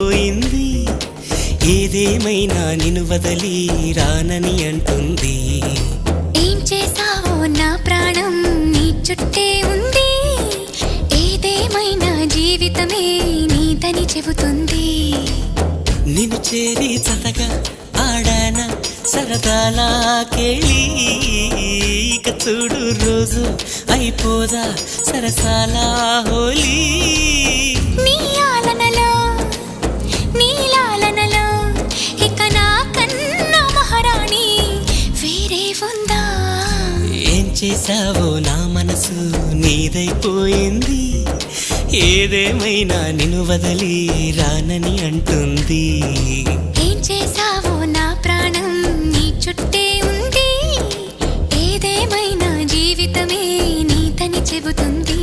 పోయింది ఏదేమైనా నిన్ను వదలి రానని అంటుంది. ఏం చేసావో నా ప్రాణం నీ చుట్టే ఉంది, ఏదేమైనా జీవితమే నీదని చెబుతుంది. నిన్ను చేరి చతగా ఆడాన సరదాలా కేళి, ఇక చూడు రోజు అయిపోదా సరసాలా హోలీ. నీ ఆలనలో నీ లాలనలో ఇక నా కన్నా మహారాణి వేరే ఉందా? ఏం చేసావో నా మనసు నీదైపోయింది, ఏదేమైనా నిన్ను వదలి రానని అంటుంది. ఏం చేసావో నా ప్రాణం నీ చుట్టే ఉంది, ఏదేమైనా జీవితమే నీదని చెబుతుంది.